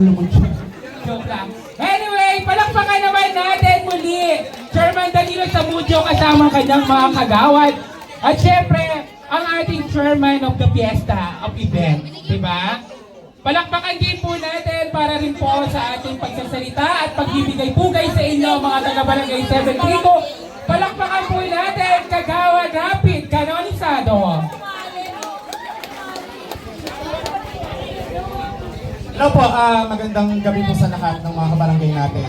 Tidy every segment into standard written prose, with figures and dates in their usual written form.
Joke lang. Anyway, palakpakan naman natin muli Chairman Danilo Zamudio kasama ang kanyang mga kagawad. At syempre, ang ating Chairman of the Fiesta of Event. Diba? Palakpakan din po natin para rin po sa ating pagsasalita at pagbibigay pugay sa inyo mga taga-Barangay 732. Palakpakan po natin Kagawad Rapid Canonisado. Hello po, magandang gabi po sa lahat ng mga kabarangay natin.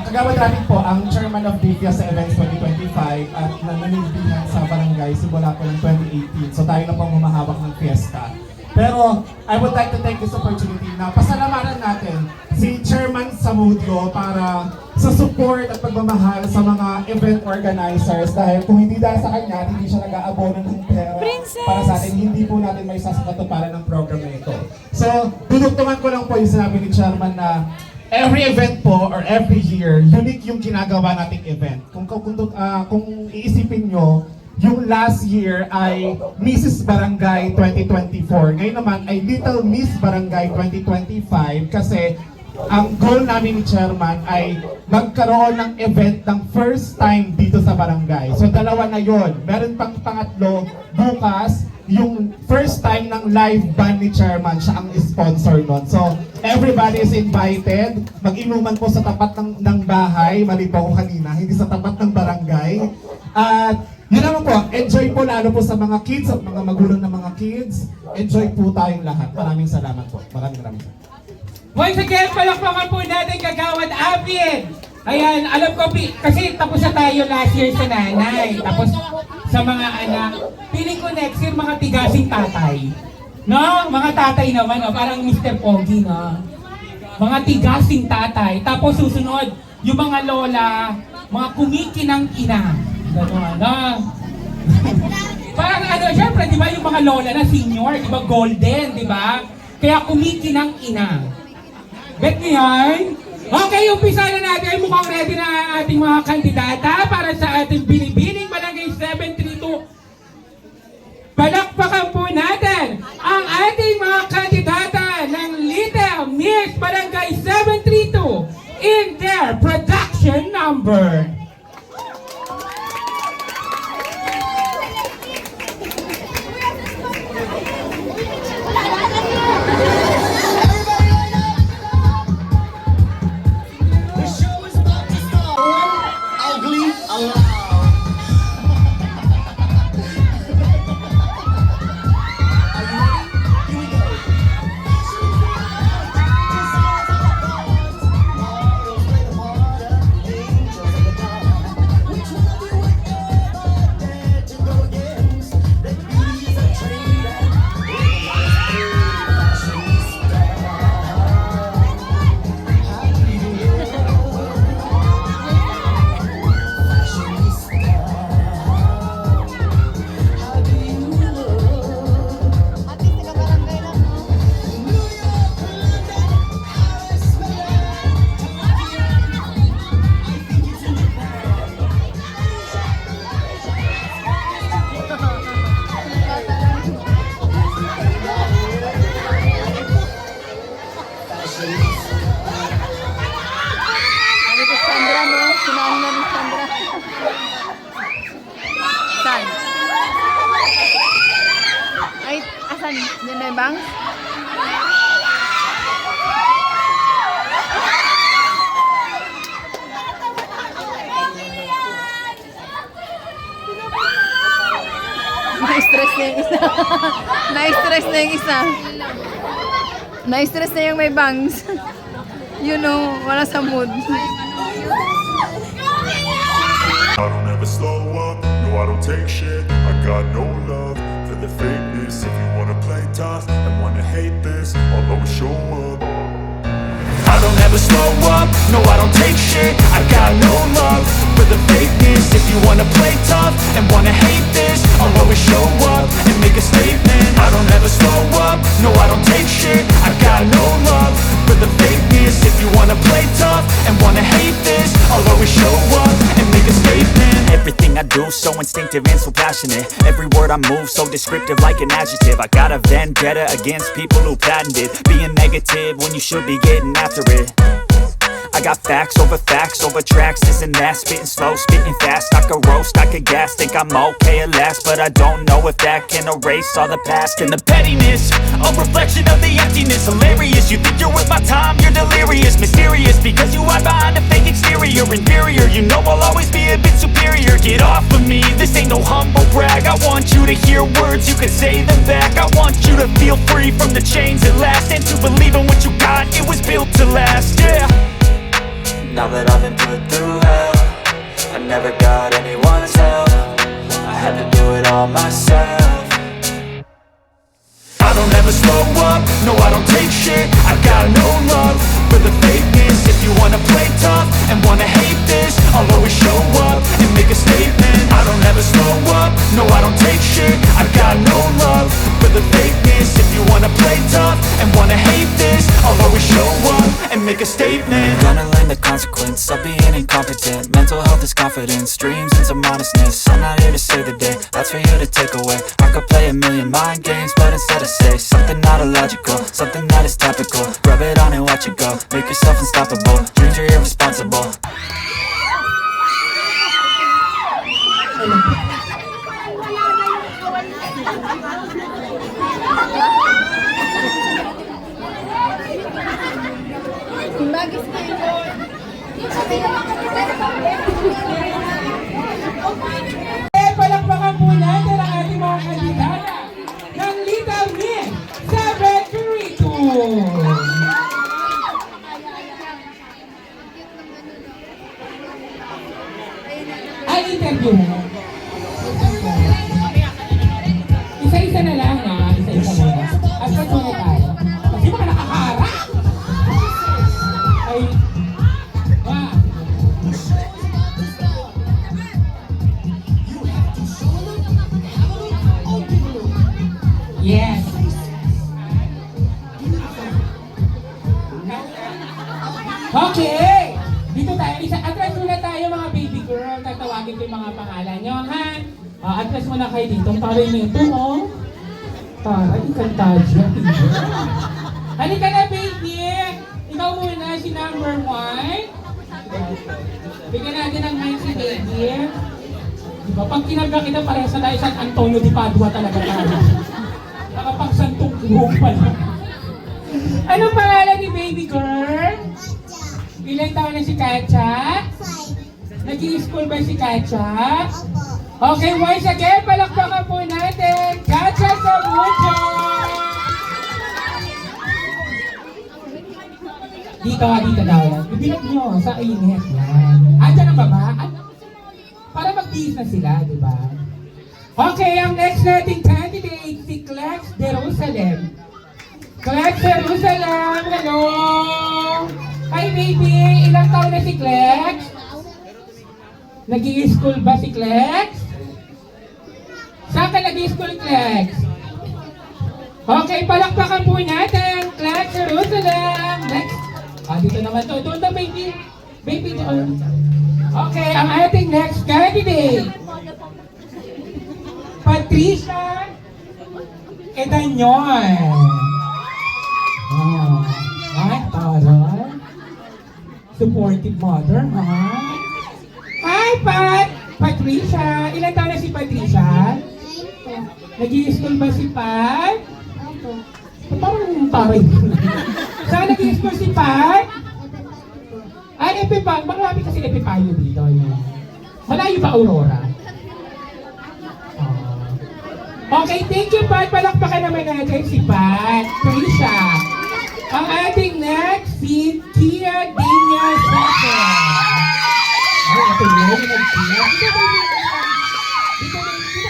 Kagawad Rapid po, ang Chairman of the Fiesta Events 2025 at nananilbihan sa barangay simula po ng 2018. So tayo na po humahawak ng fiesta. Pero I would like to take this opportunity na pasalamatan natin si Chairman Zamudio para sa support at pagmamahal sa mga event organizers dahil kung hindi dahil sa kanya, hindi siya nag-aabono ng pera para sa atin, hindi po natin may sasakatuparan ng program na ito. So, dudugtungan ko lang po yung sinabi ni Chairman na every event po or every year, unique yung ginagawa nating event. Kung iisipin nyo, yung last year ay Mrs. Barangay 2024. Ngayon naman ay Little Miss Barangay 2025 kasi ang goal namin ni Chairman ay magkaroon ng event ng first time dito sa barangay. So dalawa na yon. Meron pang pangatlo bukas, yung first time ng live band ni Chairman, siya ang sponsor nun. So everybody is invited. Mag-inuman po sa tapat ng bahay, mali po ako kanina, hindi sa tapat ng barangay. At yun naman po, enjoy po lalo po sa mga kids at mga magulang ng mga kids. Enjoy po tayong lahat. Maraming salamat po. Maraming salamat. Once again, palakpakan po natin Kagawad Apin. Ayan, alam ko, kasi tapos na tayo last year sa nanay. Tapos sa mga anak, piling ko next year mga tigasing tatay. No? Mga tatay naman, no? Parang Mr. Pogi, no? Mga tigasing tatay. Tapos susunod, yung mga lola, mga kumikinang ina. Gano'n, no? Parang ano, syempre, di ba yung mga lola na senior, di ba golden, di ba? Kaya kumikinang ina. Bet niyo yan? Okay, umpisa na natin. Ay mukhang ready na ang ating mga kandidata para sa ating binibining Barangay 732. Palakpakan po natin ang ating mga kandidata ng Little Miss Barangay 732 in their production number. Ay, asan? Yan na yung bang? Na-stress na yung isa. Na-stress na yung isa. Na-stress na yung may bangs. You know, wala sa mood. I don't ever slow up, no I don't take shit. I got no love for the fakeness. If you wanna play tough and wanna hate this, I'll always show up. I don't ever slow up, no I don't take shit. I got no love for the fakeness. If you wanna play tough and wanna hate this, I'll always show up and make a statement. I don't ever slow up, no I don't take shit. I got no love for the fakeness. If you wanna play tough and wanna hate this, I'll always show up and make a statement. Everything I do, so instinctive and so passionate. Every word I move, so descriptive like an adjective. I got a vendetta against people who patented being negative when you should be getting after it. I got facts over tracks, this and that. Spitting slow, spitting fast, I could roast, I could gas. Think I'm okay at last, but I don't know if that can erase all the past. And the pettiness, a reflection of the emptiness. Hilarious, you think you're worth my time, you're delirious. Mysterious, because you hide behind a fake exterior. Inferior, you know I'll always be a bit superior. Get off of me, this ain't no humble brag. I want you to hear words, you can say them back. I want you to feel free from the chains at last, and to believe in what you got, it was built to last, yeah. Now that I've been put through hell, I never got anyone's help. I had to do it all myself. I don't ever slow up, no I don't take shit. I got no love for the fakeness. If you wanna play tough and wanna hate this, I'll always show up and make a statement. I don't ever slow up, no I don't take shit. I got no love for the fakeness. If you wanna play tough and wanna hate this, I'll always show up and make a statement. Gonna learn the consequence of being incompetent. Mental health is confidence, dreams into modestness. I'm not here to save the day, that's for you to take away. I could play a million mind games, but instead I say something not illogical, something that is topical. Rub it on and watch it go, make yourself unstoppable. Dreams are irresponsible. Palakpakan po natin ang ating mga kandidata ng Little Mix 732. Ay, interview mo. Isa-isa na lang ha. Isa-isa muna. At ba't muna tayo? Kasi baka nakaharap. Ay, wow. Yes. Okay. Dito tayo. Atras muna tayo mga baby girl. Tatawagin ko yung mga pangalan nyo, ha? Atras muna kayo dito. Ang taray nito, oh. Taray, ikantadya. Halika na, baby. Ikaw muna, si number 1. Bigyan natin ng mic si baby. Diba? Pag kinarga kita, parehas na tayo San Antonio de Padua talaga tayo. Nakapagsantong buhok pa lang. Anong pangalan ni baby girl? Ilang taon na si Katya? 5. Nag-i-school ba si Katya? Okay, once again, palakpakan po natin. Katya Samucho! Dito daw. Ibilag nyo sa init. Yan. Dyan ang baba. Para mag-business sila, di ba? Okay, ang next nating candidate, si Clex Jerusalem. Clex Jerusalem, hello! Hi baby, ilang taon na si Clex? Nag-i-school ba si Clex? Saan ka nag-i-school, Clex? Okay, palakpakan po natin, Clex Jerusalem. Next. Dito naman to. Doon to, baby. Baby, doon. Okay, ang ating next candidate. Patricia Edanyon. Ay, taray. Supportive mother, ha? Hi, Patricia. Ilan taon na si Patricia? Nag-i-school ba si Pat? Opo. Parang taray. Saan nag-i-school si Pat? Ay, Epipayo. Marami kasi Epipayo dito. Malayo ba, Aurora? Okay, thank you, Pat. Palakpakan naman natin si Pat. Patricia. Ang ating next, si Kia Dina Sasa. Ay, ito yun. Dito, baby.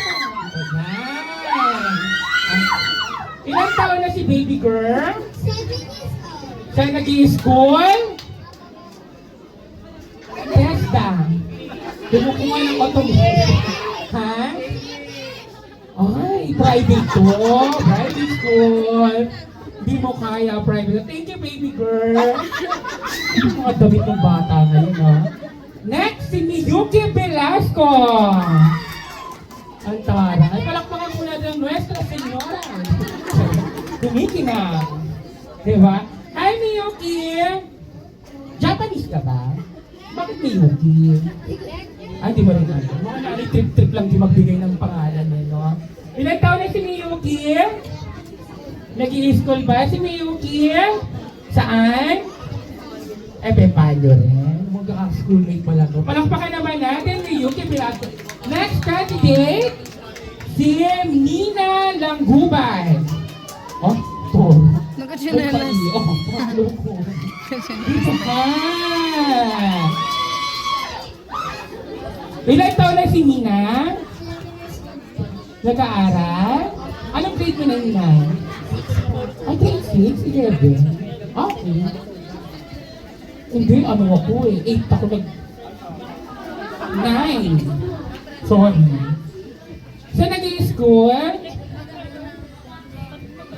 Ilang taon na si baby girl? 7 years old. Saan nag-i-school? TESDA. Kumukuha ng automobile. Ha? Ay, private to. Private school. Hindi mo kaya private. Thank you, baby girl. Mga damit ng bata ngayon, ha? Next, si Miyuki Velasco. Ang taray. Palakpakan muna ng Nuestra Señora. Kumikinang. Diba? Hi, Miyuki! Japanese ka ba? Bakit Miyuki? Ay, di mo rin ano. Mga nani-trip-trip lang di magbigay ng pangalan eh, no? Ilan taon na si Miyuki? Nag-i-school ba si Miyuki? Saan? Paano rin? Magkaka-schoolmate pala ko. Palakpakan naman natin Miyuki Velasco. Next candidate, si Nina Langguban. Oh, to. Nakachinelas. Dito ka! Ilan taon na si Nina? Nag-aaral? Anong grade mo na Nina? Ay, grade 6? 11? Okay. Hindi, ano ako eh. 8 ako nag... 9. Sorry. So, nag-i-school?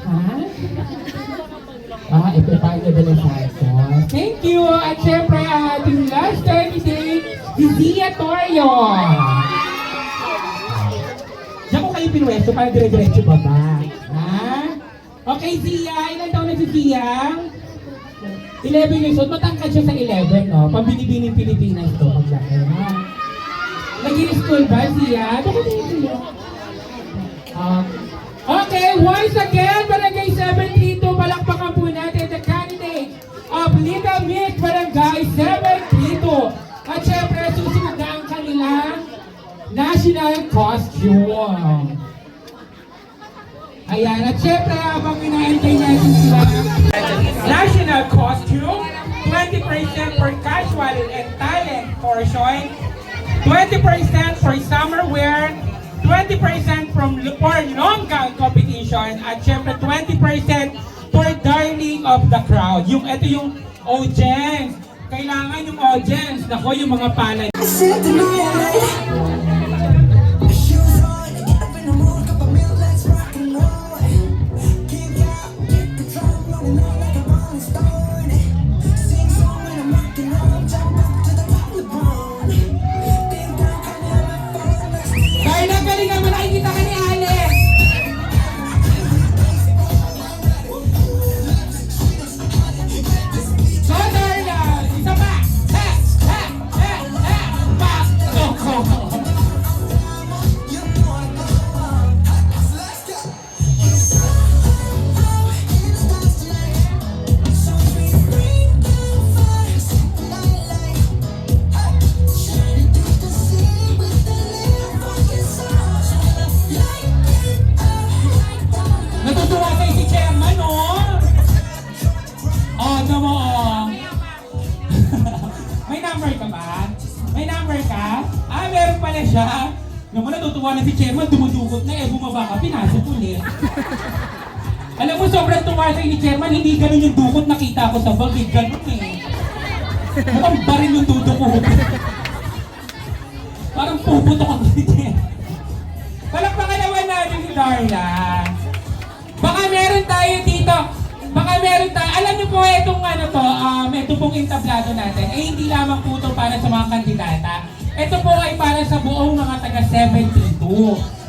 Ha? Paano ba ng Santos? Thank you! At syempre, ating last candidate, si Zia Torio. Diyan ko kayo pinwesto para dire-diretso baba. Ha? Okay, Zia. Ilan taon na si Zia? 11 years old. Matangkad siya sa 11, no? Pambinibining Pilipinas to. Paglaki, ha? Nag-i-school ba, Zia? Bakit hindi Zia? Okay, once again, Barangay 732, palakpakan po natin the candidate of Little Mix Barangay 732. At syempre, susunod na ang kanilang national costume. Ayan, at syempre, habang inaantay natin sila, national costume, 20% for casual and talent portion, 20% for summer wear, 20% for long-gown competition, at syempre 20% for darling of the crowd. Ito yung audience. Kailangan yung audience. Nako, yung mga palay. Natutuwa kayo si Chairman, oh! Oh, no mo, oh! May number ka ba? May number ka? Ah, meron pala siya. Naman natutuwa na si Chairman, dumudukot na bumaba ka, pinasok ulit. Alam mo, sobrang tuwa sa'yo ni Chairman, hindi ganun yung dukot nakita ko sa bag, ganun eh. Mukhang baril yung dudukot. Parang puputok ako si Chairman. Palakpakan naman natin si Darla. Baka meron tayo dito. Alam niyo po itong ito pong entablado natin, hindi lamang po ito para sa mga kandidata. Ito po ay para sa buong mga taga 72.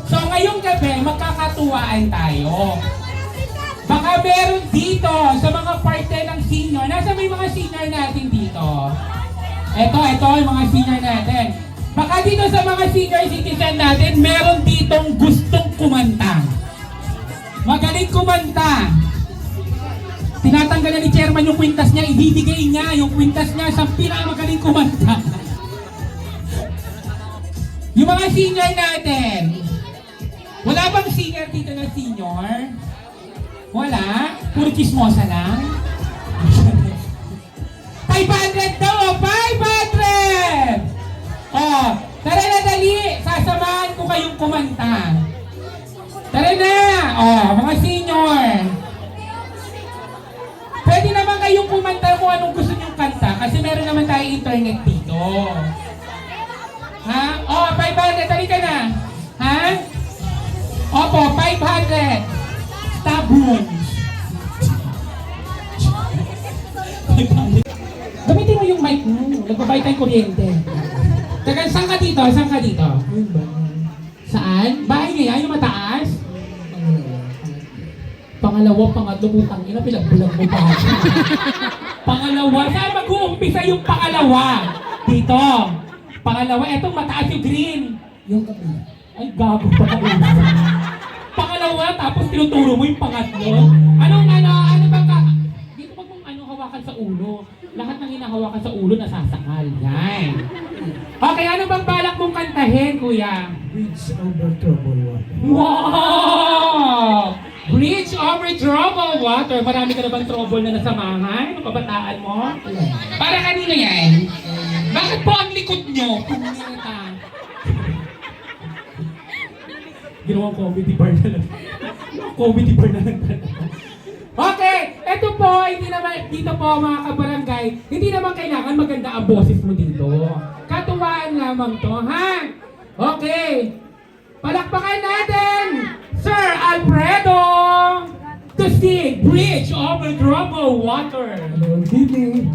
So ngayong gabi, magkakatuwaan tayo. Baka meron dito sa mga parte ng senior. Nasa may mga senior natin dito. Ito yung mga senior natin. Baka dito sa mga senior citizen natin, meron ditong gustong kumanta. Magaling kumanta. Tinatanggal na ni Chairman yung kwintas niya, ibibigay niya yung kwintas niya sa pinakamagaling kumanta. Yung mga senior natin, wala bang senior dito na senior? Wala? Puro chismosa lang? 500 daw! 500! Oh, tara na dali! Sasamahan ko kayong kumanta. Tara na! Oh, mga senior! Pwede naman kayong kumanta kung anong gusto nyong kanta kasi meron naman tayo internet dito. Ha? Oh, 500! Tali ka na! Ha? Opo, 500! Taboons! Gamitin mo yung mic mo. Nagbabayad tayong kuryente. Teka, saan ka dito? Saan ka dito? Saan? Bahay niya yan? Yung mataas? Pangalawa, pangatlo, putang ina, pinagbulag mo pa. Pangalawa, saan mag-uumpisa yung pangalawa? Dito. Pangalawa, etong mataas yung green. Yung kabila. Ay, gago pa ka. Pangalawa, tapos tinuturo mo yung pangatlo. Ano bang ka? Dito pag mong hawakan sa ulo. Lahat ng hinahawakan sa ulo nasasakal. Yan. Okay, ano bang balak mong kantahin, kuya? Bridge over troubled water. Wow! Bridge over troubled water. Marami ka na bang trouble na nasamahan? Ang kabataan mo? Para kanino yan? Bakit po ang likod nyo? Punyeta. Ginawang comedy bar na lang. Comedy bar na lang talaga. Okay, eto po, hindi naman, dito po mga kabarangay, hindi naman kailangan maganda ang boses mo dito. Katuwaan lamang to, ha? Okay, palakpakan natin, Sir Alfredo, to sing Bridge Over Troubled Water. Hello, Billy.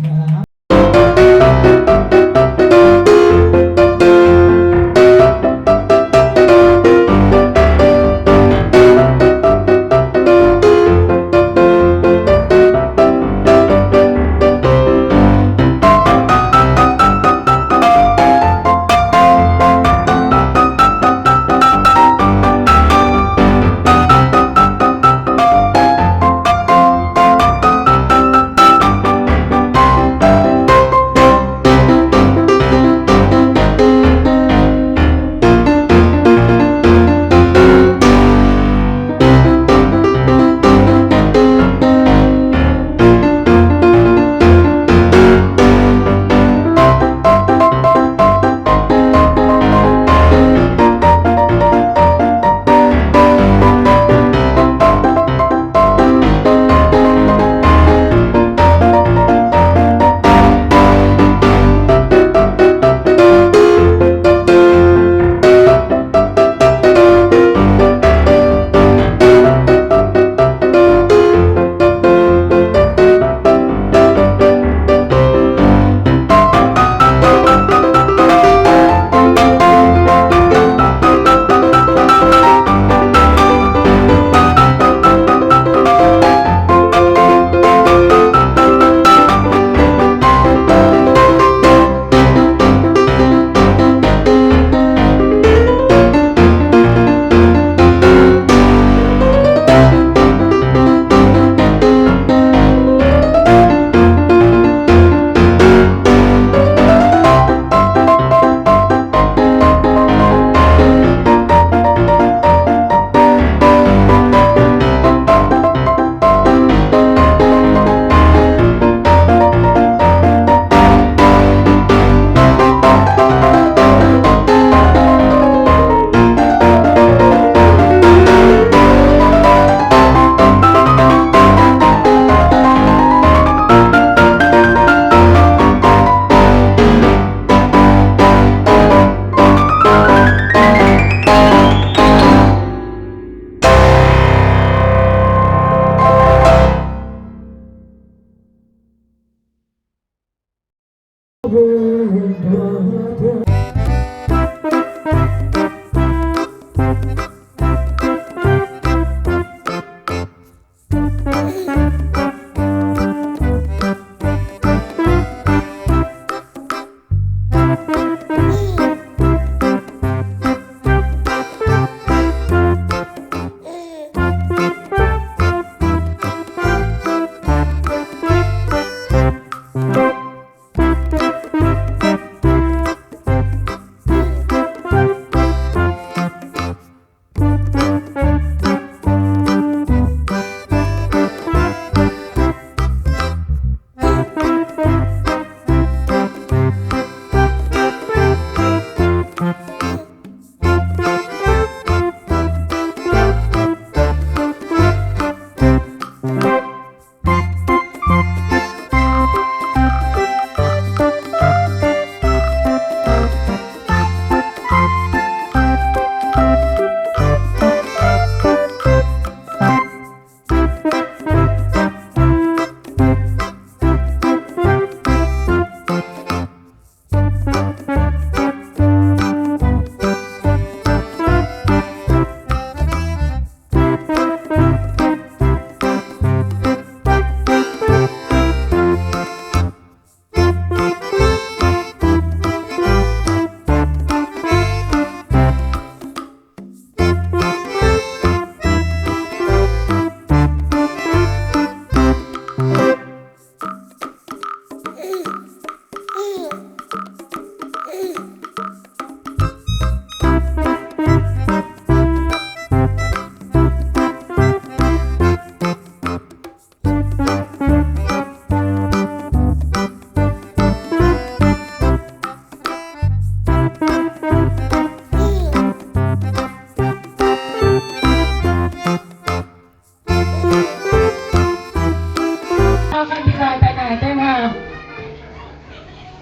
natin ha.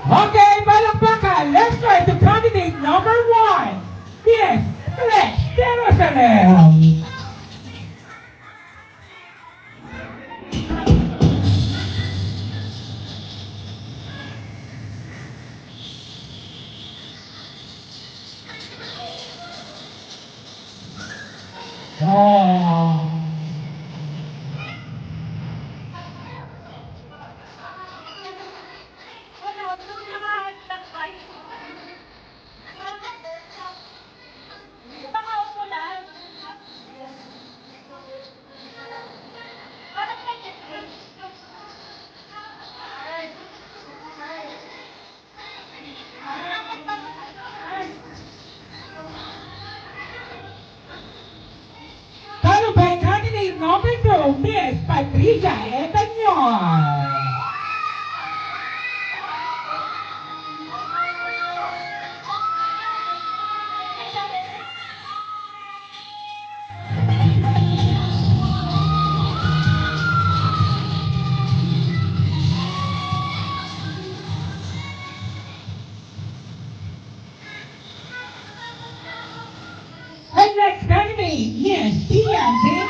Okay, palakpakan. Let's try to candidate number 1. Yes, Lex Jerusalem. Oh. Followed by candidate number 2, Miss Patricia Etañon. And next candidate, Miss Dian Davis.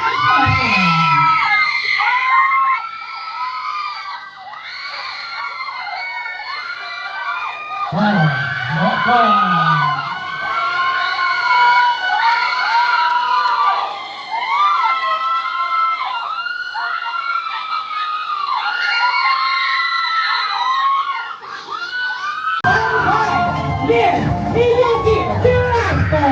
Miss Miyuki Velasco.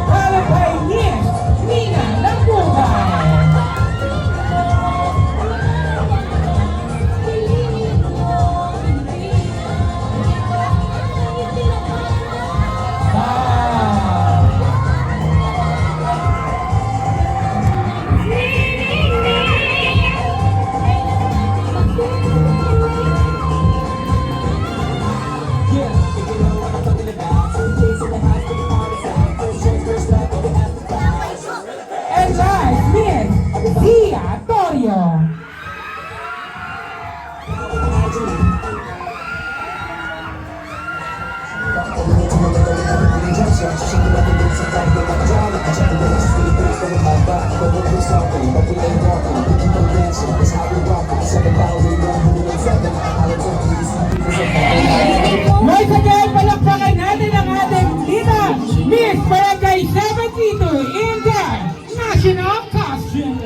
Followed by Miss Nina Labuhay. And last, Miss Zia Torio. Once again, palakpakan natin ang ating Dita, Miss Barangay 72 in the National Costume.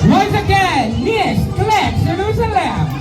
Once again, Miss Lex Jerusalem.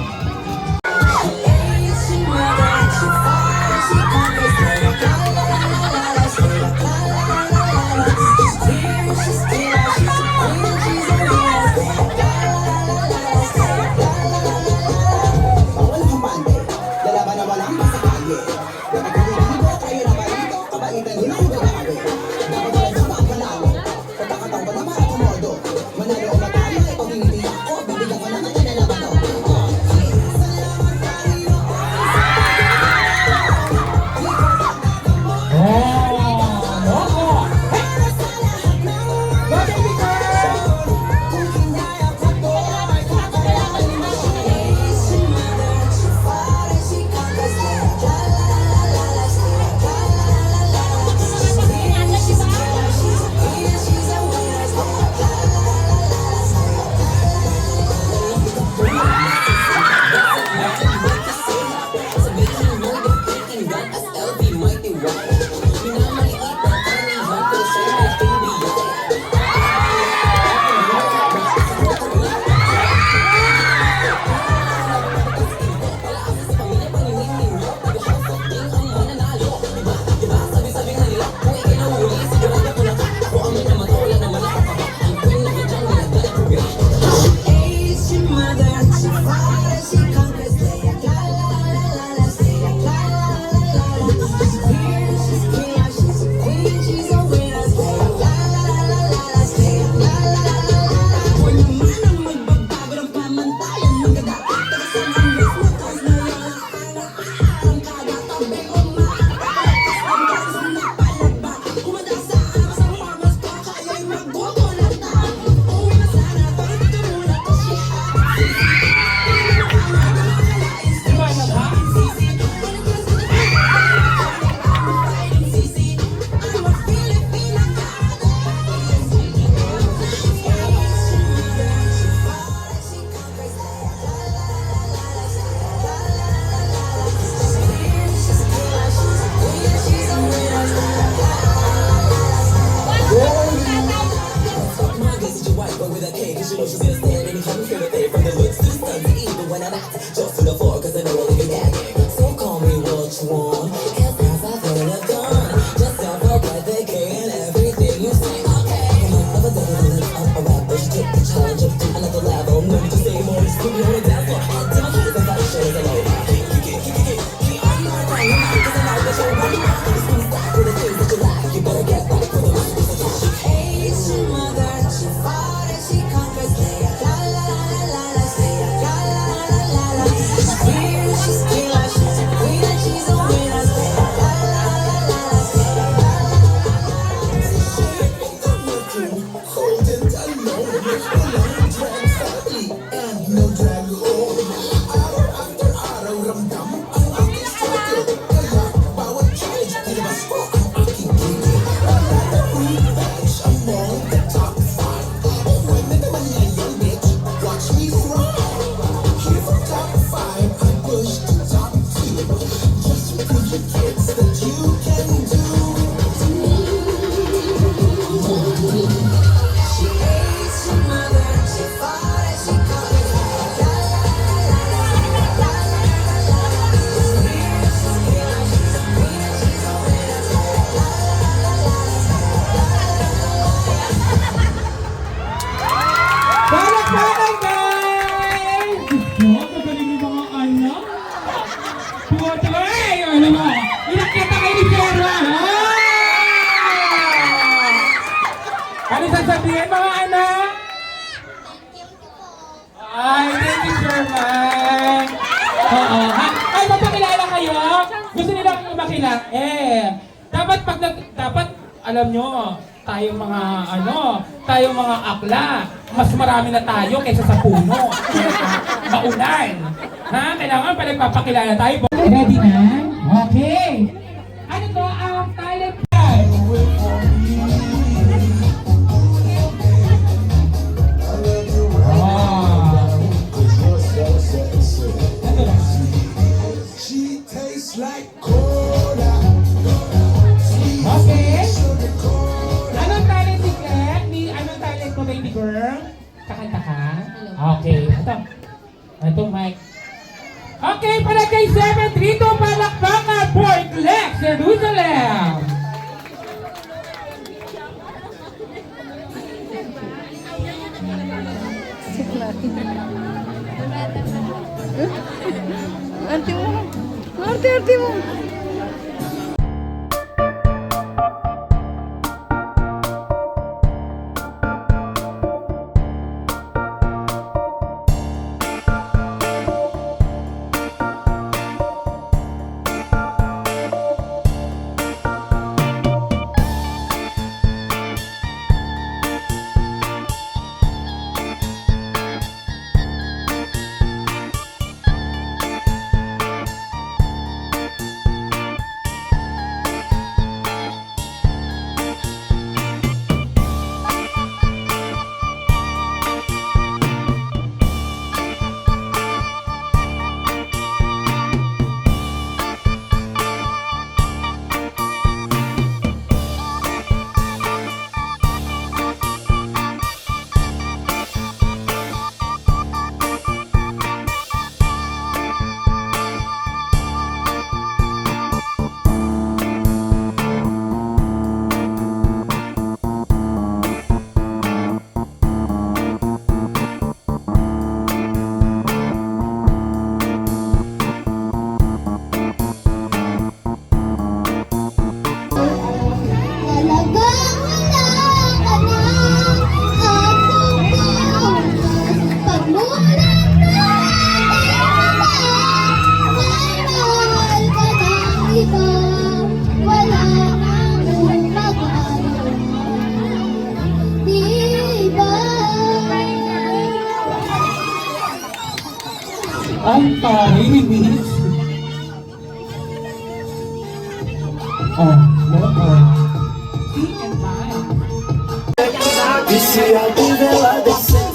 sons even when I'm at just to the floor, cause I know I'll be nagging. So call me what you want, cause as I've heard of gone. Just don't forget the K and everything you say, okay. Come on, never done it, I'm a rapper, she took the challenge up to another level. No need to say more, just put me on the dance floor. Head to my keys and fight shows alone. Keep on my time, cause I know that you're ready. Just gonna stop with the things that you like, you better get back for the rest of the time. She hates your mother, she fought and she conquers, slay ya, la la la la la, slay ya, la la la la la. She's queer, she's killer, she's a queen and she's a winner, slay ya, la la la la la, slay ya, la la la la. Hold it alone, walang drag family and no drag home. Araw after araw, ramdam ang aking struggle. Kaya bawat challenge, nilabas ko ang aking gigil. Wala na revenge among the top 5. Oh, when na naman ngayon, bitch, watch me thrive. Here from top 5, I push to top 2. Just prove the kids that you can do it to me. She hates her mother, she fought and she conquered. La la la la la, la la la la. She's weird, she's killer, she's a queen and she's a winner. La la la la la, Palakpakan, guys! Oh, magaling yung mga anak. Tuwa-tuwa, ano mo? Inakita kayo ni Sherwa, ha? Ano sasabihin, mga anak? Ay, thank you, Sherman. Oo, ha? Ay, mapakilala kayo? Gusto nila akong makilala? Dapat, alam nyo, tayong mga, tayong mga akla, mas marami na tayo kaysa sa puno. Maulan. Ha? Kailangan pa nagpapakilala tayo. Ready na? Okay. Ano to? Ang talent plan. She tastes like cola. Okay. Anong talent ni anong talent mo, baby girl? Kakanta ka? Okay. Ito, Mike. Okay, para kay 732 palakpakan, Port Lex, Jerusalem. Arte mo. Arte mo. Ang tahimik. Oh, loko. Sing and dance. You see, I give it like they say.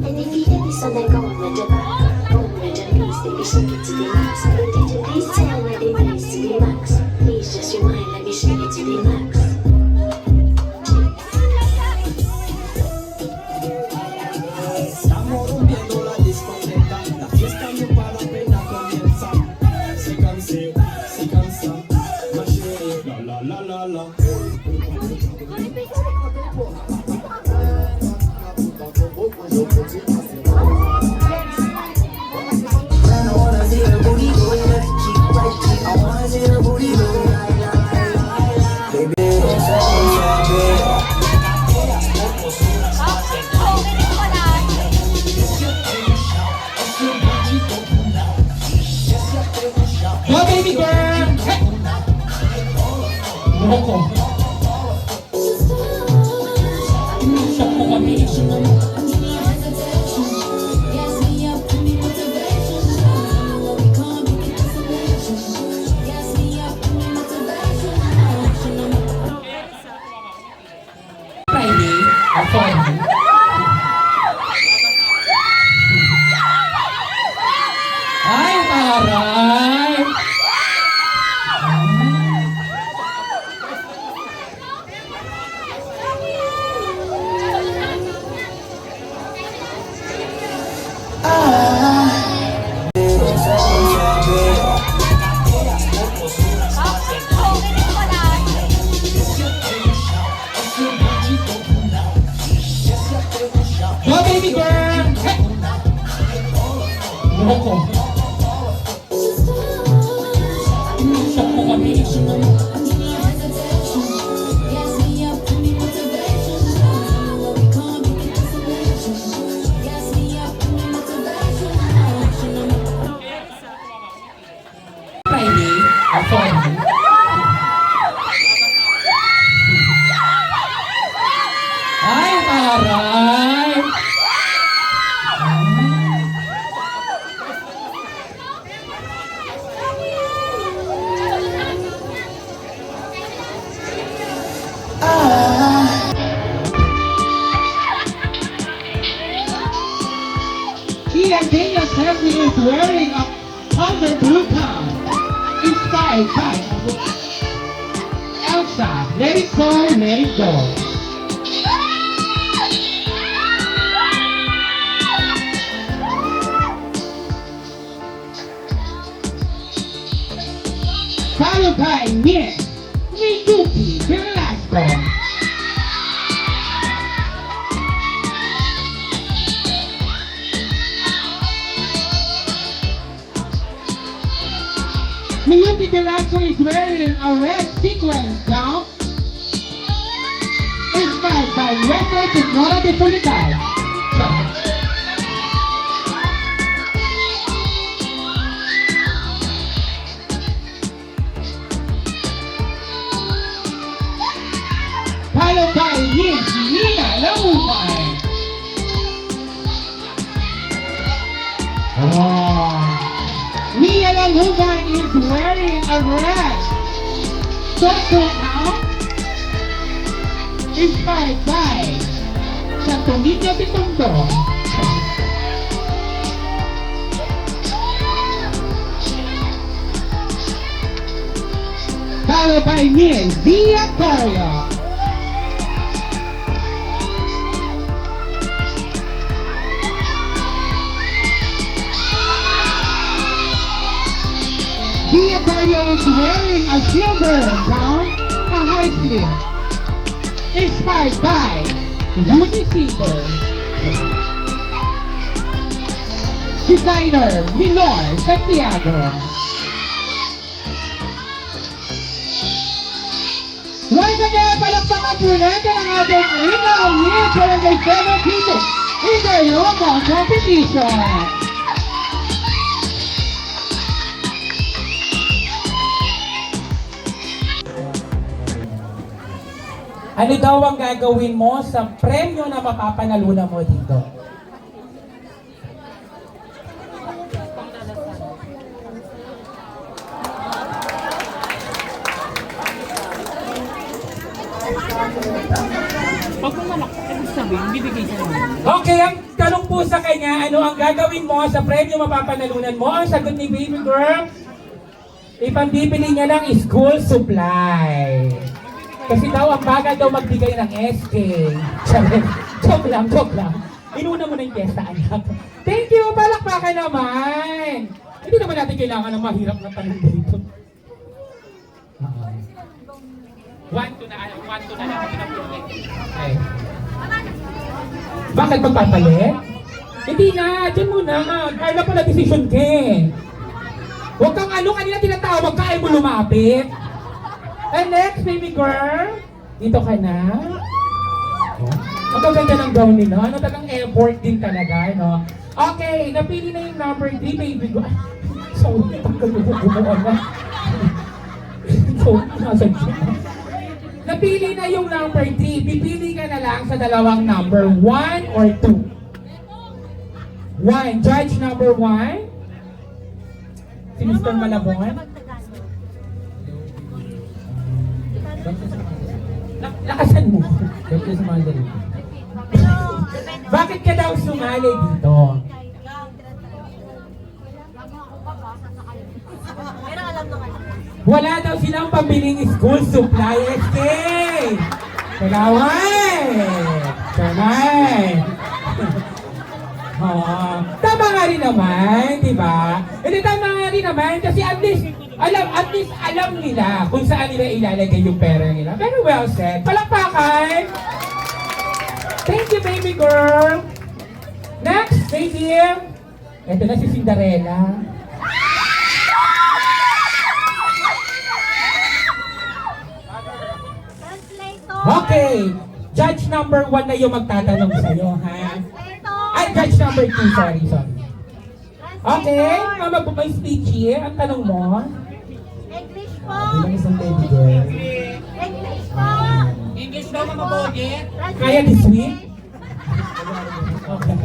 And if you did this, so then go on the divide. Go on the divide, baby, shake it to the max. Go, baby girl! Hey! Loko. Shock mo kami. Friday, ako. Ay, taray! Go, baby girl! Hey! Loko. Shock mo kami. Friday, ako. Ay, taray! Ian Daniels Henry is wearing a powder blue gown inspired by Elsa. Let it go, let it go. Followed by Miss Miyuki Velasco. Miyuki Velasco is wearing a red sequence gown inspired by Retro Senora de Felicidad. Followed by Miss Nina Lumay. Mia Lumay is wearing a red social gown inspired by Santo Niño de Tondo. Followed by Miss Zia Corio. Zia Corio is wearing a silver gown, a high sleeve, inspired by Rudy Silver. Designer Milor Santiago. Once again, palakpakan po natin ang ating Ikaw Miss Barangay 7 dito. Interyomo Competition. Ano daw ang gagawin mo sa premyo na mapapanalunan mo dito? Pag pumalak, ibig sabihin, bibigay siya naman. Okay, ang tanong po sa kanya, ano ang gagawin mo sa premyo mapapanalunan mo? Ang sagot ni baby girl, ipambibili niya ng school supply. Kasi daw, ang bagal daw magbigay ng SK. Joke lang, joke lang. Inuna mo na yung piyesta, anak. Thank you, palakpakan naman. Hindi naman natin kailangan ng mahirap na tanong dito. 1-2 na lang ang pinapulong. Okay. Bakit magpapalit? Hindi na, dyan muna. Kaya na pala decision ka eh. Huwag kang kanina tinatawag ka, ay mo lumapit. And next, baby girl, dito ka na. Ang gaganda ng gown nila. Ano talagang effort din talaga, no? Okay, napili na yung number 3, baby girl. Sorry, pagka gumawa na. Sorry, nasa siya. Napili na yung number 3. Pipili ka na lang sa dalawang number, 1 or 2. 1. Judge number 1. Si Mr. Malabon. Lakasan mo. Bakit ka daw sumali dito? Wala daw silang pambiling school supply. SK! Kalaway! Kalaway! Tama nga rin naman, di ba? Hindi tama nga rin naman kasi at least alam nila kung saan nila ilalagay yung pera nila. Very well said. Palakpakan! Thank you, baby girl! Next, baby! Ito na si Cinderella. Okay, judge number 1 na yung magtatanong sa'yo, ha? Ay, judge number 2, sorry. Okay, mama po may speech here. Ang tanong mo? English po. Bilang isang baby girl, English po. English daw, mga boge? Kaya this week? Okay.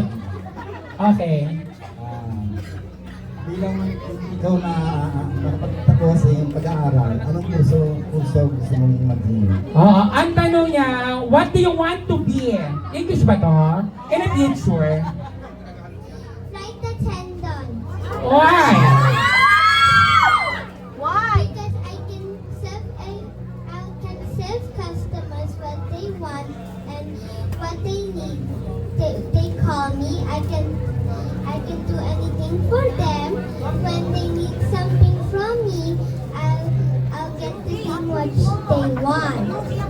Okay. bilang ikaw na nakapagtapos sa iyong pag-aaral, anong kurso gusto mong maging? Oo, ang tanong niya, what do you want to be? English ba to? In the future? Flight attendant. Why? Why? Because I can serve customers what they want and what they need. They call me. I can do anything for them. When they need something from me, I'll get to do what they want. Okay!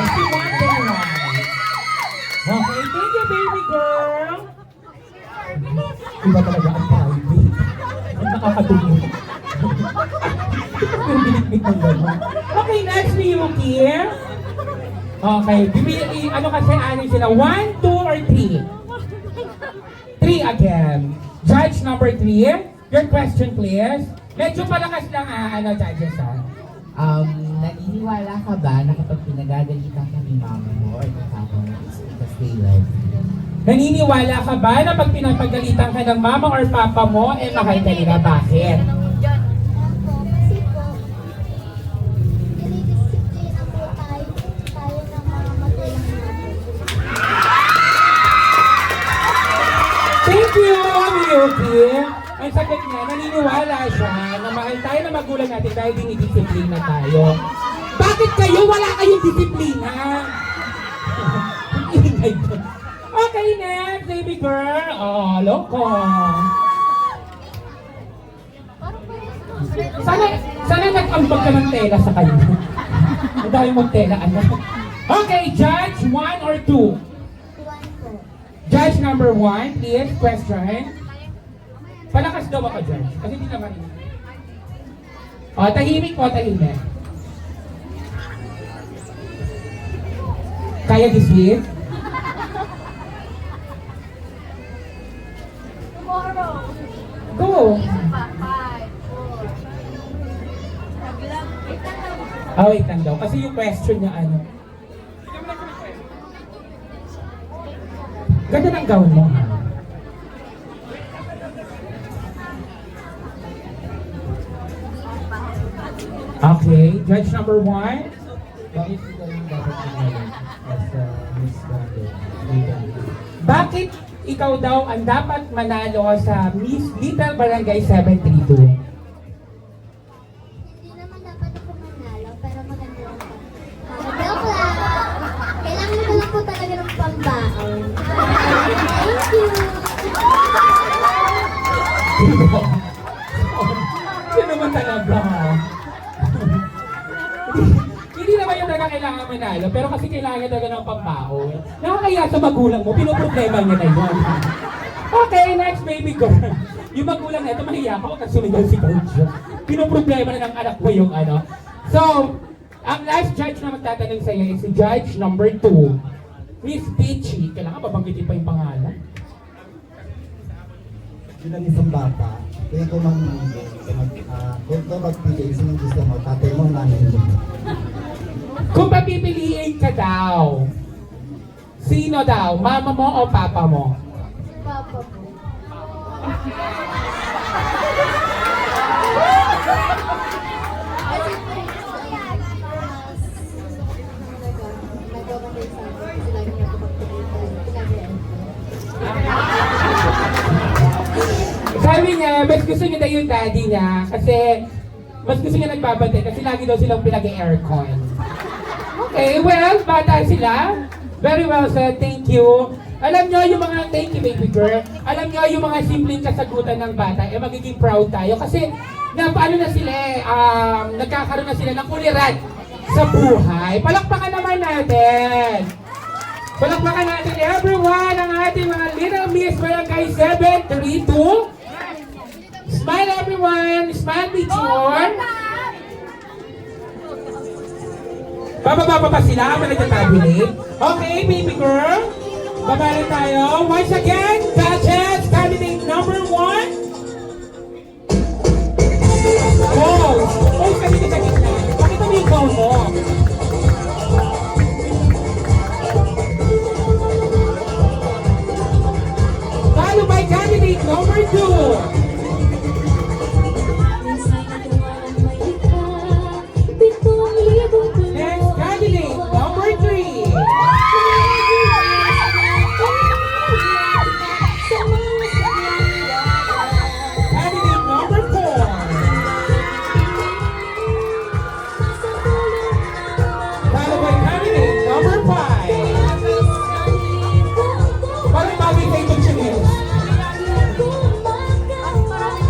Si Wonder Woman. Okay, thank you, baby girl. Iba talaga ang private. Ang nakakatulog. Yung bilikbik ng gano'n. Okay, next ni Yuki. Okay, ano kasi ano sila? 1, 2, or 3? 3 again. Judge number 3. Your question, please. Medyo malakas lang judges Naniniwala ka ba na kapag pinagagalitan ka ni mama mo or ni papa mo is because they love you? Naniniwala ka ba na pag pinapagalitan ka ng mama or papa mo, mahal ka nila? Bakit? Kasi po, dinidisiplina po tayo ng mga magulang natin. Thank you, Yuki. Ang sagot niya, naniniwala siya na mahal tayo ng magulang natin dahil dinidisiplina tayo. Bakit kayo wala kayong disiplina? Ingay ko. Okay, next, baby girl. Oh, loko. Sana nag-ambag ka ng tela sa kanya. Ang dami mong tela, anak. Okay, judge 1 or 2? 1 po. Judge number 1, please, question. Palakas daw ako, Judge. Kasi hindi naman. O, tahimik po, tahimik. Kaya this week? Tomorrow. Go! 5, 4. Wait lang daw. Kasi yung question niya, ano? Ganda ng gown mo, ha? Okay, judge number 1. Bakit ikaw yung dapat pinagawa as Miss Grande? Bakit ikaw daw ang dapat manalo sa Miss Little Barangay 732? Hindi naman dapat ako manalo, pero maganda lang po. Joke lang. Kailangan ko lang po talaga ng pambaon. Thank you. Yun naman talaga. Hindi naman yung talaga kailangan manalo, pero kasi kailangan talaga ng pambaon. Nakakaya sa magulang mo, pinoproblema niya na yun. Okay, next baby girl. Yung magulang na ito, mahiya ako kasi sumigaw si Coach. Pinoproblema na ng anak mo yung ano. So, ang last judge na magtatanong sa iyo is si judge number 2. Miss Peachy. Kailangan babanggitin pa yung pangalan. bilang isang bata, kaya ko kung ikaw magpili, sino gusto mo, tatay mo, nanay mo. Kung papipiliin ka daw, sino daw? Mama mo o papa mo? Papa po. Kasi po, nagkakapit sa akin kasi lagi niya ako magpapilitan. Sabi niya, mas gusto niya daw yung daddy niya kasi mas gusto niya nagbabantay kasi lagi daw silang pinag-aircon. Okay, well, bata sila. Very well said, thank you. Alam niyo yung mga, thank you baby girl, alam niyo yung mga simpleng kasagutan ng bata, eh magiging proud tayo kasi paano na sila nagkakaroon na sila ng uliran sa buhay. Palakpakan naman natin. Palakpakan natin everyone ang ating mga Little Miss Barangay 732. Smile everyone! Smile picture! Bababa pa sila? Ama nagtatabulate? Okay, baby girl. Baba na tayo. Once again, Duchess, candidate number 1. Pose. Pose ka dito sa gitna. Pakita mo yung phone mo. Follow by candidate number 2. Next candidate number 3. Candidate number 4. Followed by candidate number 5. Parang bagay kayo itong channel.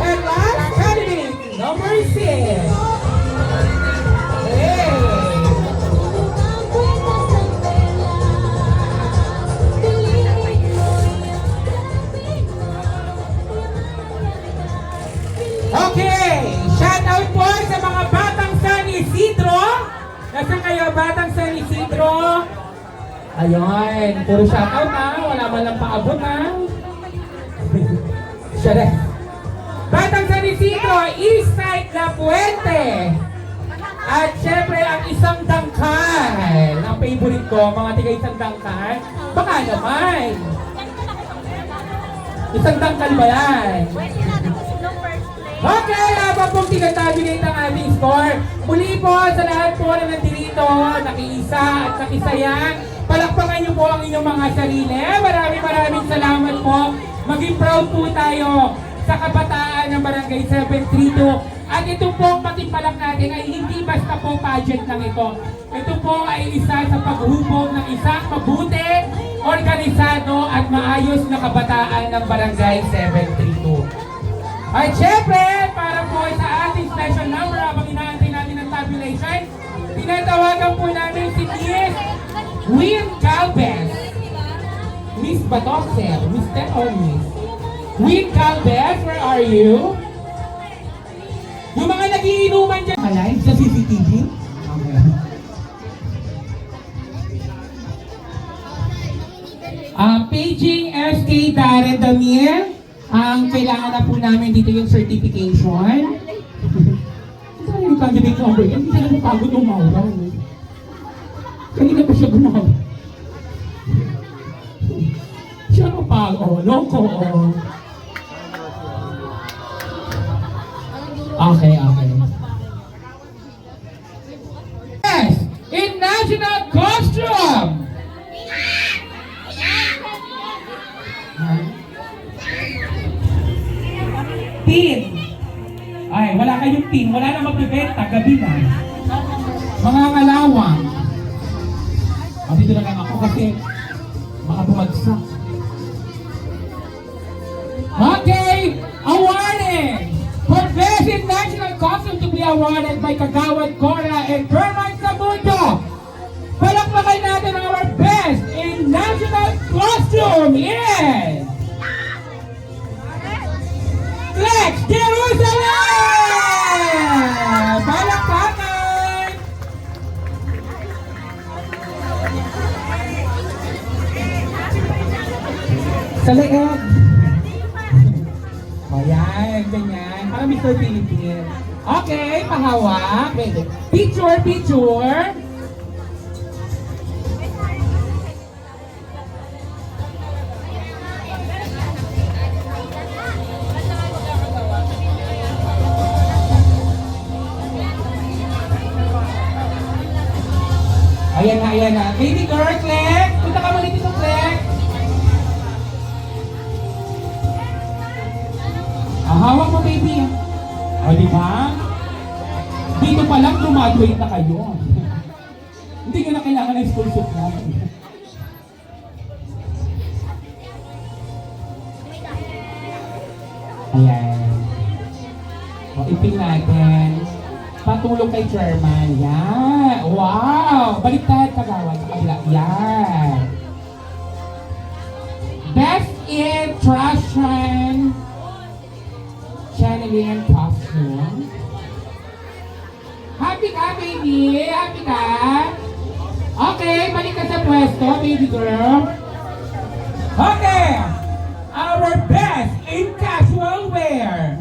And last candidate number 6. Okay! Shout out po sa mga batang San Isidro! Nasaan kayo, batang San Isidro? Ayun, puro shout out na. Wala man lang paabot na. Siya Batang San Isidro, Eastside La Puente. At syempre, ang isang dangkal. Ang favorite ko, mga tiga isang dangkal. Baka naman. Isang dangkal ba yan? Okay, habang pong tinatabulate ang ating score, muli po sa lahat po na nandito, nakiisa at nakisaya, palakpakan niyo po ang inyong mga sarili. Maraming salamat po. Maging proud po tayo sa kabataan ng Barangay 732. At ito pong patimpalak natin ay hindi basta po pageant lang ito. Ito po ay isa sa paghubog ng isang mabuti, organisado at maayos na kabataan ng Barangay 732. At syempre, para po sa ating special number habang inaantay natin ang tabulation, tinatawagan po namin si Miss Win Calves. Miss Batoxel, Miss or Miss? Win Calves, where are you? Yung mga nagiinuman dyan, alive sa CCTV? Okay. Paging SK Darren Damir. Ang kailangan na po namin dito yung certification. Ito yung candidate number. Hindi sila napagod umauraw. Kanina pa siya gumawa. Siya napagod. Loko. Okay. Yes! In national costume! Pin. Ay, wala kayong pin. Wala na magbibenta. Gabi na. Mga ngalawang. Dito na lang ako kasi baka bumagsak. Okay! Awarding! For Best in National Costume to be awarded by Kagawad Cora and Termite Sabundo. Palakpakan natin our Best in National Costume is... Lex Jerusalem! Palakpakan! Sa leeg. Mother Philippines. Okay, pahawak. Picture, picture. Ayan na. Baby girl, Clec. Punta ka muna dito, Clec. Hawak mo, baby. O, di ba? Dito pa lang, graduate na kayo. Hindi nyo na kailangan ng school supply. Ayan. O, ipin natin. Patulong kay chairman. Yan. Wow! Baliktad, kagawad. Sa kabila. Yan. Best in fashion, channeling and costume. Happy ka, baby? Happy ka? Okay, balik ka sa pwesto, baby girl. Okay. Our best in casual wear.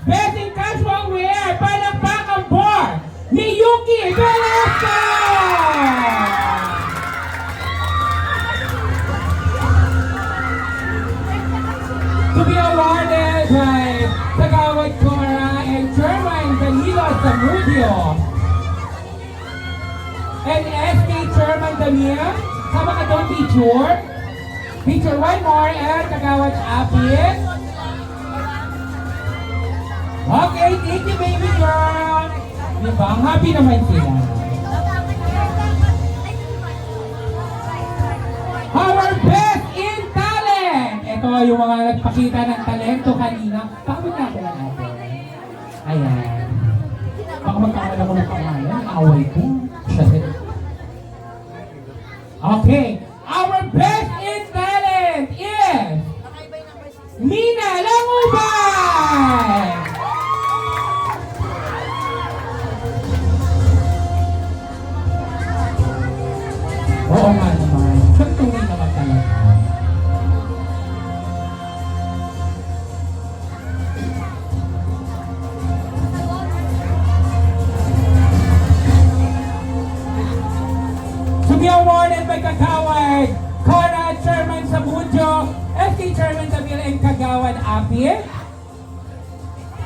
Best in casual wear, palakpakan po ni Yuki Velasquez! To be awarded by Tagawad Cora and Chairman Danilo Zamudio. And SK Chairman Damian, sama ka doon, picture. Picture one more, and Tagawad Apit. Okay, thank you, baby girl. Diba? Happy naman sila. Our best in talent. Ito yung mga nagpakita ng talento kanina. Pakabit natin lang natin. Ayan. Baka magkakaroon ako ng pangalan. Away ko. Okay. Our best in talent is Mina Langubay! Oo nga naman. Tunay naman talaga. To be awarded by Kagawad Cora, Chairman Zamudio, SK Chairman Davil, and Kagawad Apit.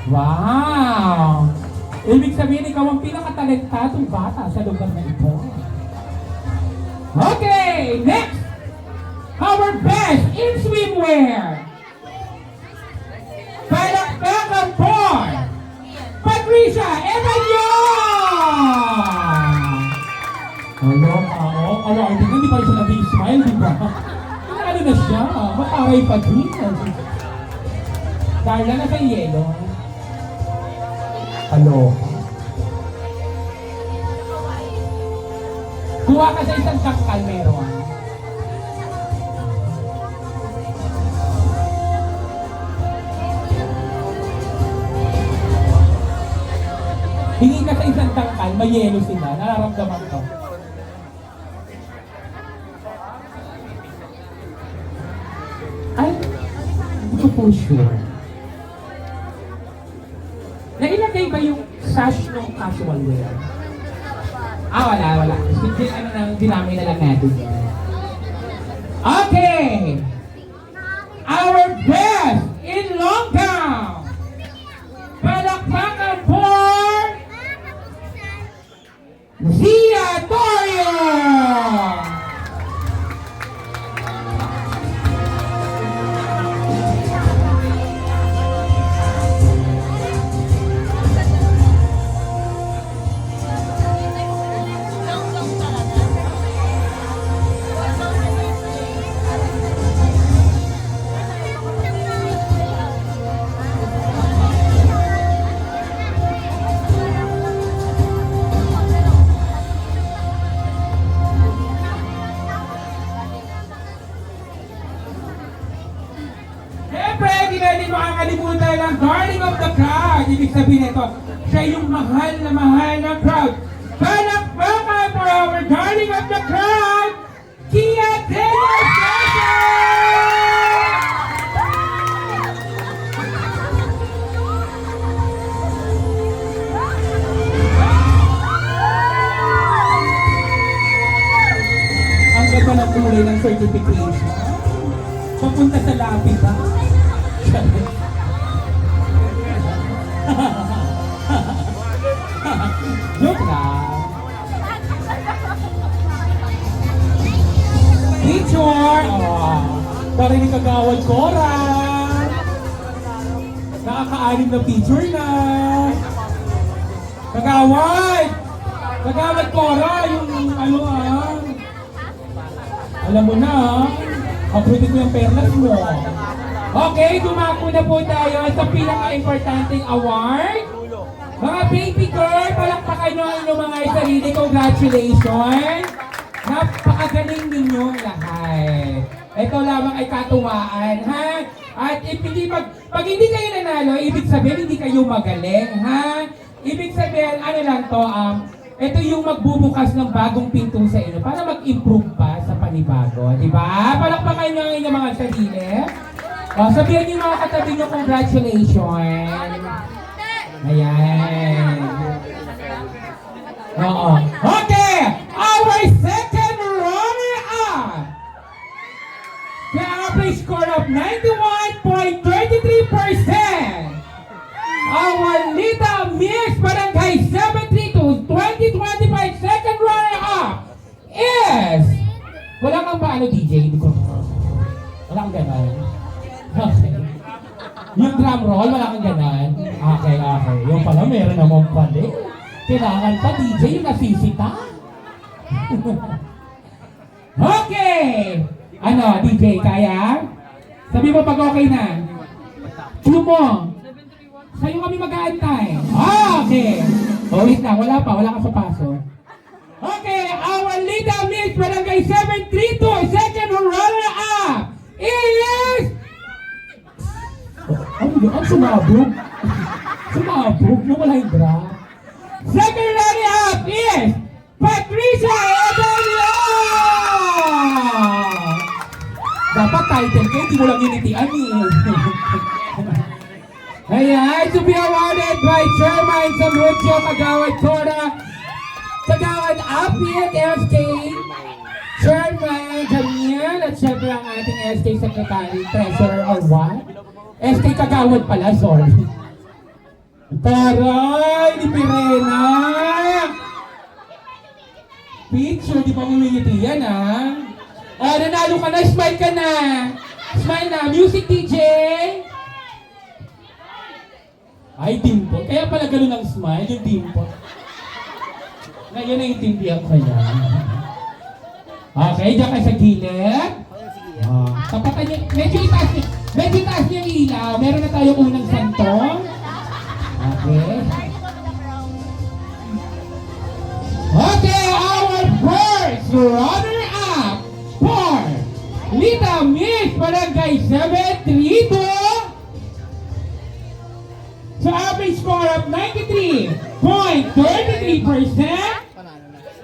Wow! Ibig sabihin, ikaw ang pinakatalentadong bata sa lugar na ito. Okay, next, our best in swimwear. Palakpakan po, Patricia Evanyon! Hello, awarding, hindi pa rin siya nag-smile, di ba? Ano na siya, mataray pa din. Darla, nasa yelo. Hello. Kuha ka sa isang sakal, meron. Hingi ka sa isang tangkal, may yelo sila. Nararamdaman ko. Ay, hindi ko po sure. Nailagay ba yung sash ng casual wear? Wala. Hindi, dinamay na lang natin. Okay! Our best in long gown! Palakpakan for Zia Torio! Siyempre, hindi natin makakalimutan ng darling of the crowd. Ibig sabihin ito, siya yung mahal na crowd. Palakpakan for our darling of the crowd, Kia De Los Santos! Joke lang. Picture! Oh, para ni Kagawad Cora. Nakaka-anim na picture na. Kagawad! Kagawad Cora, yung ano alam mo na abutin ko yung perlas mo. Okay, dumako na po tayo sa pinaka-importanting award. Mga baby girl, palakpakan nyo ang inyong mga sarili. Congratulations! Napakagaling ninyong lahat. Ito lamang ay katuwaan, ha? At pag hindi kayo nanalo, ibig sabihin hindi kayo magaling, ha? Ibig sabihin, ano lang to, ito yung magbubukas ng bagong pinto sa inyo para mag-improve pa sa panibago, di ba? Palakpakan nyo ang inyong mga sarili. O, sabihin niyo mga katabi nyo, congratulations. Ayan. Oo. Okay! Our second runner-up! The average score of 91.33%. Our Little Miss Barangay 732 2025 second runner-up is... Wala kang ba ano DJ? Hindi ko... Wala kang ganon. Okay. Yung drum roll, wala kang ganon. Okay. Yung pala, meron naman pala. Kailangan pa DJ yung nasisita. Okay! Ano, DJ, kaya? Sabi mo pag okay na. Clue mo. Sa'yo kami mag-aantay. Okay. Oh, wait lang, wala ka sa paso. Okay, our Little Miss Barangay 732 second runner-up is... Ang sumabog. Sumabog, nawala yung bra. Second runner-up is Patricia Edelio! Dapat title kayo, di mo lang initian Ayan, to be awarded by Chairman Samudjo, Kagawad Cora, Kagawad Api at SK, Chairman Daniel, at syempre ang ating SK Secretary, Treasurer or what? SK Kagawad pala, sorry. Taray, ni Pirena! Picture, di pa umingiti yan, ha? O, nanalo ka na, smile ka na! Smile na, music DJ! Ay, dimple. Kaya pala ganun ang smile, yung dimple. Ngayon naiintindihan ko yan. Okay, dyan kayo sa gilid. Tapatan niyo, medyo itaas niyo yung ilaw. Meron na tayong unang santong. Okay. Okay, our first runner-up for Little Miss Barangay 732 sa average score of 93.33%.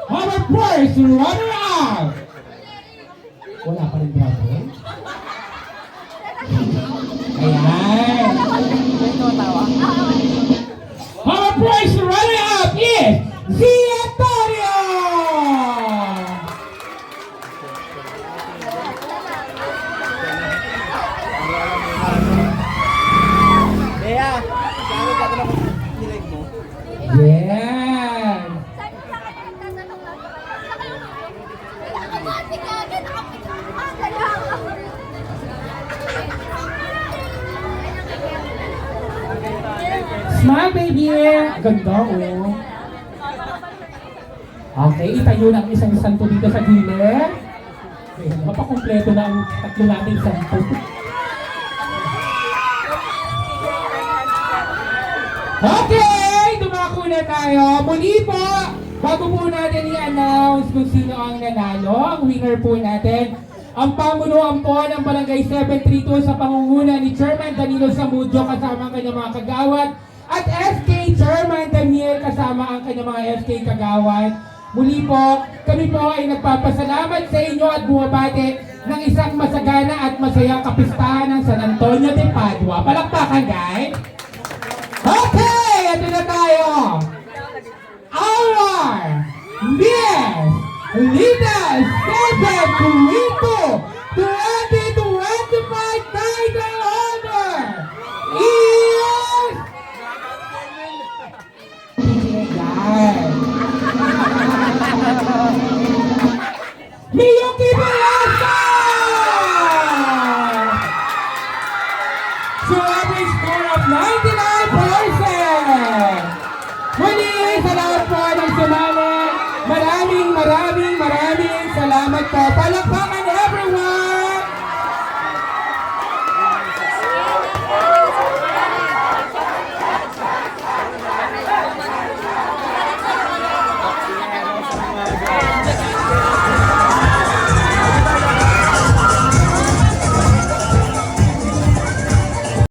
Our first runner-up. Wala pa rin bravo. Ayan. Our first runner-up is Zia Torio! Yes! Smile, baby! Ganda, oh. Okay, itayo na ang isang santo dito sa gilid. Okay, mapakompleto na ang tatlo nating santo. Okay! Dumako na tayo. Muli po, bago po natin i-announce kung sino ang nanalo, ang winner po natin, ang pamunuan po ng Barangay 732 sa pangunguna ni Chairman Danilo Samudjo kasama ang kanyang mga kagawad at SK Chairman Daniel kasama ang kanyang mga SK kagawad. Muli po, kami po ay nagpapasalamat sa inyo at bumabati ng isang masagana at masayang kapistahan ng San Antonio de Padua. Palakpakan, guys! Okay! Ito na tayo! Our Miss Little 732 2025 title holder is Miyuki Bilal!